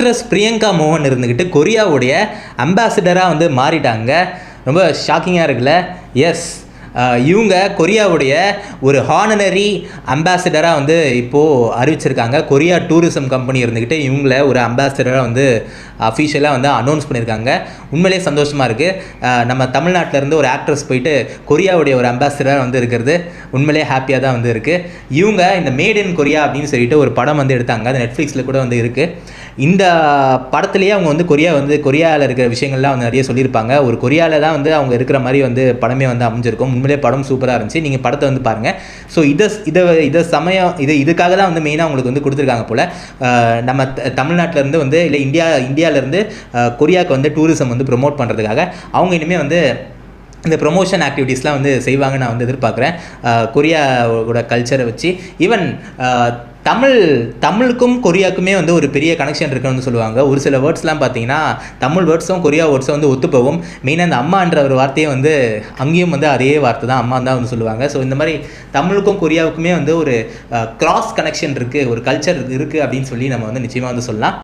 Actress Priyanka மோகன் இருந்துக்கிட்டு கொரியாவுடைய அம்பாசிடராக வந்து மாறிட்டாங்க. ரொம்ப ஷாக்கிங்காக இருக்குல்ல? எஸ், இவங்க கொரியாவுடைய ஒரு ஹானனரி அம்பாசிடராக வந்து இப்போது அறிவிச்சிருக்காங்க. கொரியா டூரிசம் கம்பெனி இருந்துக்கிட்டு இவங்கள ஒரு அம்பாசிடராக வந்து அஃபீஷியலாக வந்து அனௌன்ஸ் பண்ணியிருக்காங்க. உண்மையிலே சந்தோஷமாக இருக்குது. நம்ம தமிழ்நாட்டிலேருந்து ஒரு ஆக்ட்ரஸ் போயிட்டு கொரியாவுடைய ஒரு அம்பாசிடராக வந்து இருக்கிறது உண்மையிலே ஹாப்பியாக தான் வந்து இருக்குது. இவங்க இந்த மேட் இன் கொரியா அப்படின்னு சொல்லிட்டு ஒரு படம் வந்து எடுத்தாங்க. அது நெட்ஃப்ளிக்ஸில் கூட வந்து இருக்குது. இந்த படத்துலேயே அவங்க வந்து கொரியாவில் இருக்கிற விஷயங்கள்லாம் வந்து நிறைய சொல்லியிருப்பாங்க. ஒரு கொரியாவில் தான் வந்து அவங்க இருக்கிற மாதிரி வந்து படமே வந்து அமைஞ்சிருக்கும். உண்மையிலே படம் சூப்பராக இருந்துச்சு. நீங்கள் படத்தை வந்து பாருங்கள். ஸோ இதுக்காக தான் வந்து மெயினாக உங்களுக்கு வந்து கொடுத்துருக்காங்க போல். நம்ம தமிழ்நாட்டிலேருந்து வந்து இல்லை இந்தியாவிலேருந்து கொரியாவுக்கு வந்து டூரிசம் வந்து ப்ரொமோட் பண்ணுறதுக்காக அவங்க இனிமேல் வந்து இந்த ப்ரொமோஷன் ஆக்டிவிட்டீஸ்லாம் வந்து செய்வாங்க நான் வந்து எதிர்பார்க்குறேன். கொரியாவோட கல்ச்சரை வச்சு ஈவன் தமிழுக்கும் கொரியாவுக்குமே வந்து ஒரு பெரிய கனெக்ஷன் இருக்குன்னு சொல்லுவாங்க. ஒரு சில வேர்ட்ஸ்லாம் பார்த்தீங்கன்னா தமிழ் வேர்ட்ஸும் கொரியா வேர்ட்ஸும் வந்து ஒத்து போகும். மெயினாக அந்த அம்மான்ற ஒரு வார்த்தையை வந்து அங்கேயும் வந்து அதே வார்த்தை தான் அம்மா தான் வந்து சொல்லுவாங்க. ஸோ இந்த மாதிரி தமிழுக்கும் கொரியாவுக்குமே வந்து ஒரு கிராஸ் கனெக்ஷன் இருக்குது, ஒரு கல்ச்சர் இருக்குது அப்படின்னு சொல்லி நம்ம வந்து நிச்சயமாக வந்து சொல்லலாம்.